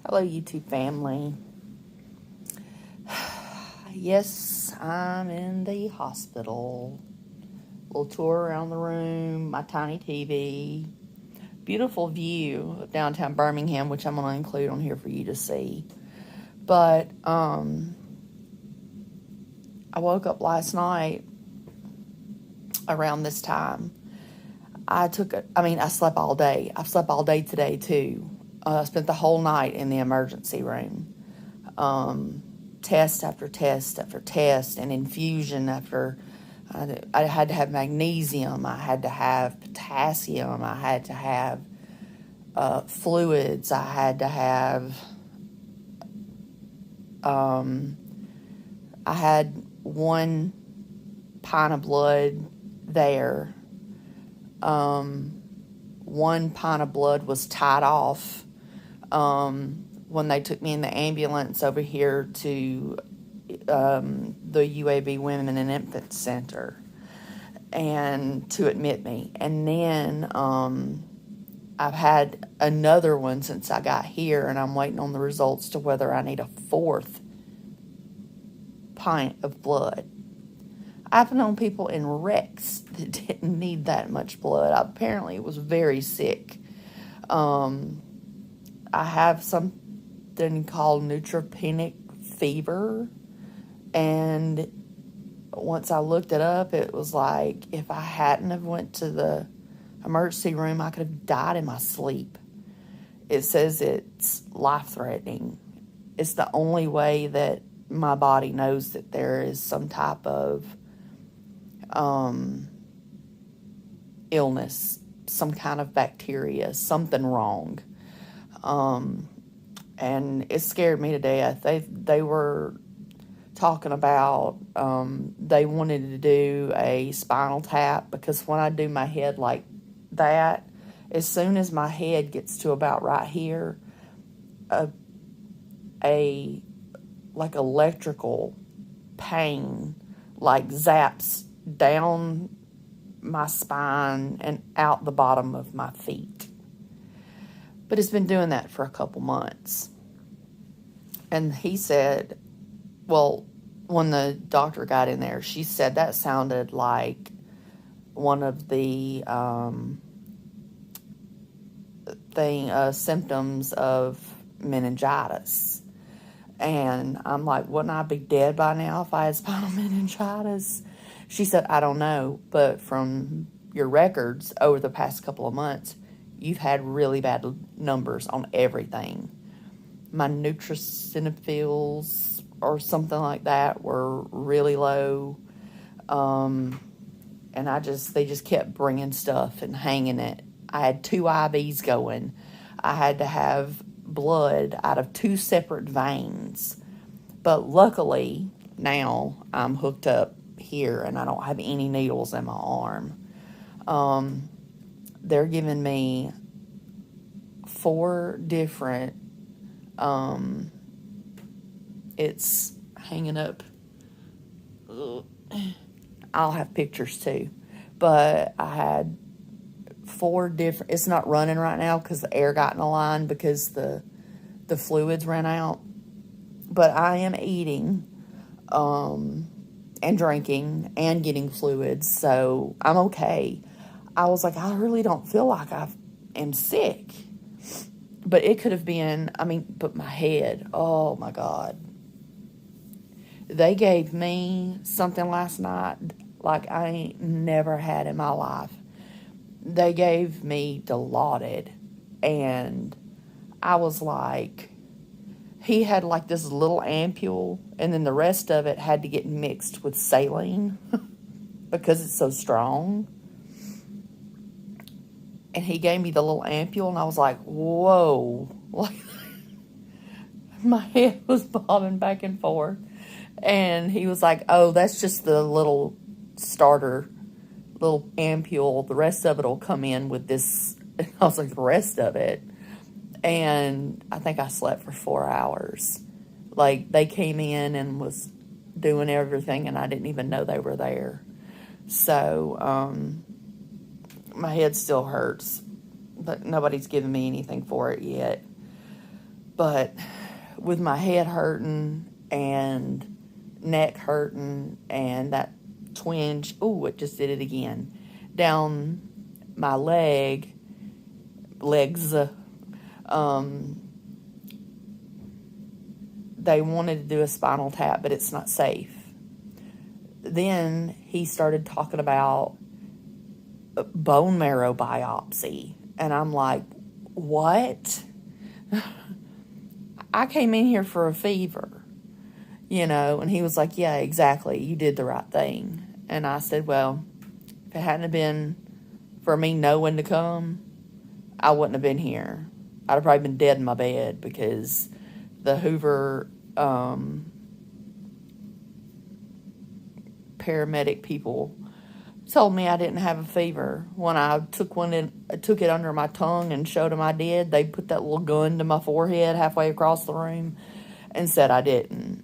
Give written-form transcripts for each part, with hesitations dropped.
Hello, YouTube family. Yes, I'm in the hospital. Little tour around the room, my tiny TV. Beautiful view of downtown Birmingham, which I'm going to include on here for you to see. But I woke up last night around this time. I slept all day. I've slept all day today, too. I spent the whole night in the emergency room. Test after test after test, and infusion after. I had to have magnesium. I had to have potassium. I had to have fluids. I had to have. I had 1 pint of blood there. 1 pint of blood was tied off when they took me in the ambulance over here to the UAB Women and Infant Center and to admit me. And then I've had another one since I got here, and I'm waiting on the results to whether I need a 4th pint of blood. I've known people in wrecks that didn't need that much blood. Apparently, it was very sick. I have something called Neutropenic Fever, and once I looked it up, it was like if I hadn't have went to the emergency room, I could have died in my sleep. It says it's life-threatening. It's the only way that my body knows that there is some type of illness, some kind of bacteria, something wrong. And it scared me to death. They were talking about they wanted to do a spinal tap, because when I do my head like that, as soon as my head gets to about right here, a like electrical pain like zaps down my spine and out the bottom of my feet. But it's been doing that for a couple months. And he said, well, when the doctor got in there, she said that sounded like one of the symptoms of meningitis. And I'm like, wouldn't I be dead by now if I had spinal meningitis? She said, I don't know, but from your records over the past couple of months, you've had really bad numbers on everything. My neutrophils or something like that were really low. And they just kept bringing stuff and hanging it. I had 2 IVs going. I had to have blood out of 2 separate veins. But luckily, now I'm hooked up here and I don't have any needles in my arm. They're giving me 4 different, it's hanging up. I'll have pictures too. But I had 4 different, it's not running right now because the air got in the line because the fluids ran out. But I am eating and drinking and getting fluids, so I'm okay. I was like, I really don't feel like I am sick. But it could have been, but my head, oh my God. They gave me something last night like I ain't never had in my life. They gave me Dilaudid, and I was like, he had like this little ampule, and then the rest of it had to get mixed with saline because it's so strong. And he gave me the little ampule, and I was like, whoa. Like, my head was bobbing back and forth. And he was like, oh, that's just the little starter, little ampule. The rest of it will come in with this. And I was like, the rest of it? And I think I slept for 4 hours. Like, they came in and was doing everything, and I didn't even know they were there. So, my head still hurts, but nobody's given me anything for it yet. But with my head hurting and neck hurting and that twinge, oh, it just did it again, down my legs, they wanted to do a spinal tap, but it's not safe. Then he started talking about bone marrow biopsy. And I'm like, what? I came in here for a fever, and he was like, yeah, exactly. You did the right thing. And I said, well, if it hadn't been for me knowing to come, I wouldn't have been here. I'd have probably been dead in my bed because the Hoover paramedic people told me I didn't have a fever. When I took it under my tongue and showed them I did, they put that little gun to my forehead halfway across the room and said I didn't.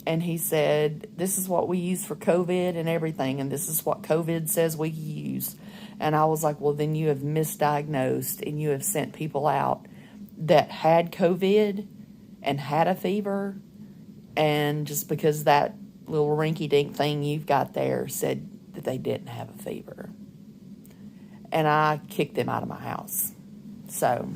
And he said, this is what we use for COVID and everything, and this is what COVID says we use. And I was like, well, then you have misdiagnosed and you have sent people out that had COVID and had a fever, and just because that little rinky-dink thing you've got there said that they didn't have a fever. And I kicked them out of my house. So,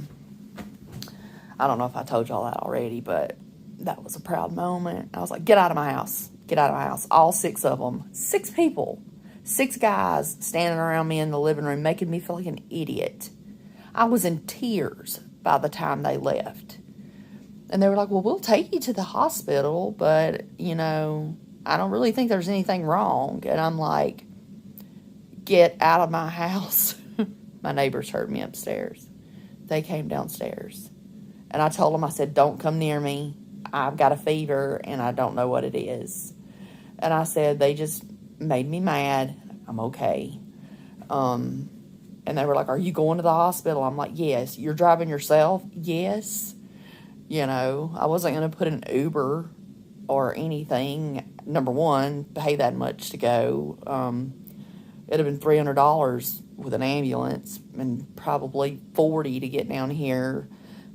I don't know if I told y'all that already, but that was a proud moment. I was like, get out of my house. Get out of my house. All 6 of them. 6 people. 6 guys standing around me in the living room making me feel like an idiot. I was in tears by the time they left. And they were like, well, we'll take you to the hospital, but, I don't really think there's anything wrong. And I'm like, get out of my house. My neighbors heard me upstairs. They came downstairs. And I told them, I said, don't come near me. I've got a fever and I don't know what it is. And I said, they just made me mad. I'm okay. And they were like, are you going to the hospital? I'm like, yes. You're driving yourself? Yes. I wasn't going to put an Uber or anything. Number one, pay that much to go. It'd have been $300 with an ambulance and probably $40 to get down here.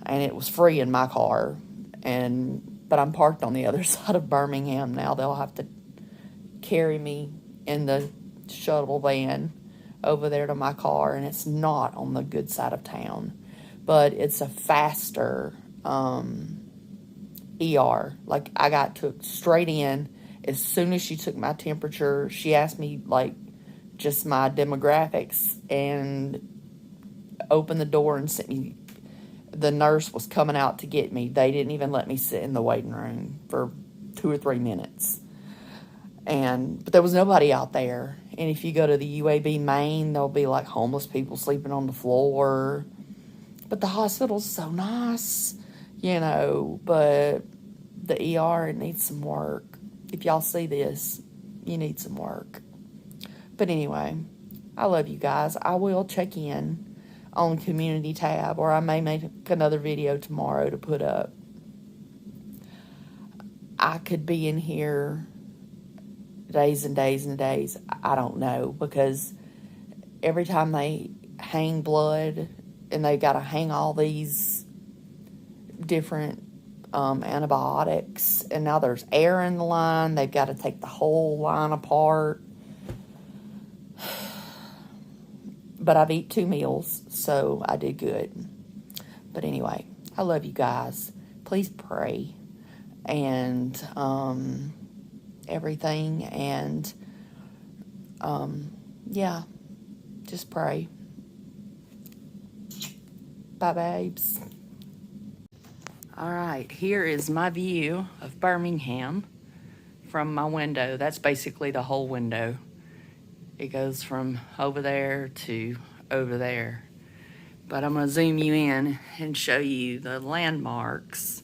And it was free in my car. But I'm parked on the other side of Birmingham now. They'll have to carry me in the shuttle van over there to my car, and it's not on the good side of town. But it's a faster ER. Like, I got took straight in. As soon as she took my temperature, she asked me, just my demographics, and opened the door and sent me. The nurse was coming out to get me. They didn't even let me sit in the waiting room for 2 or 3 minutes. But there was nobody out there. And if you go to the UAB main, there'll be homeless people sleeping on the floor. But the hospital's so nice, but the ER, it needs some work. If y'all see this, you need some work. But anyway, I love you guys. I will check in on community tab, or I may make another video tomorrow to put up. I could be in here days and days and days. I don't know, because every time they hang blood and they got to hang all these different antibiotics, and now there's air in the line, they've got to take the whole line apart. But I've eaten 2 meals, so I did good. But anyway, I love you guys. Please pray and everything. And yeah, just pray. Bye, babes. All right, here is my view of Birmingham from my window. That's basically the whole window. It goes from over there to over there. But I'm going to zoom you in and show you the landmarks.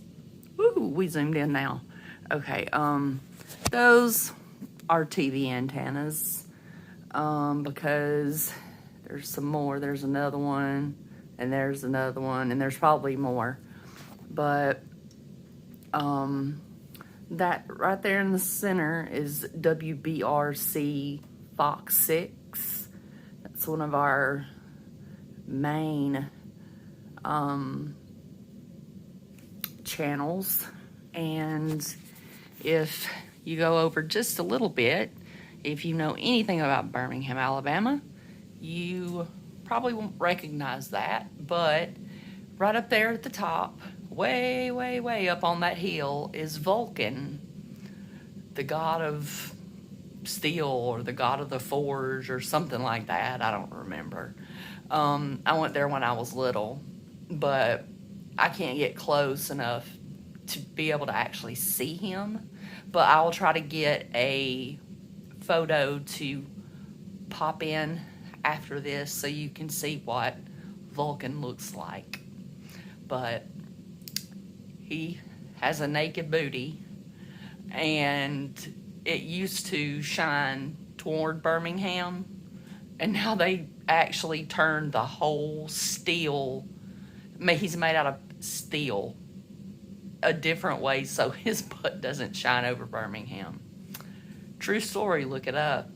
Woo, we zoomed in now. Okay, those are TV antennas, because there's some more. There's another one, and there's another one, and there's probably more. But that right there in the center is WBRC Fox 6. That's one of our main channels, and if you go over just a little bit, if you know anything about Birmingham, Alabama, you probably won't recognize that, but right up there at the top, way, way, way up on that hill, is Vulcan, the god of steel or the god of the forge or something like that. I don't remember. I went there when I was little, but I can't get close enough to be able to actually see him. But I will try to get a photo to pop in after this so you can see what Vulcan looks like. But he has a naked booty, and it used to shine toward Birmingham, and now they actually turned the whole steel, he's made out of steel, a different way so his butt doesn't shine over Birmingham. True story, look it up.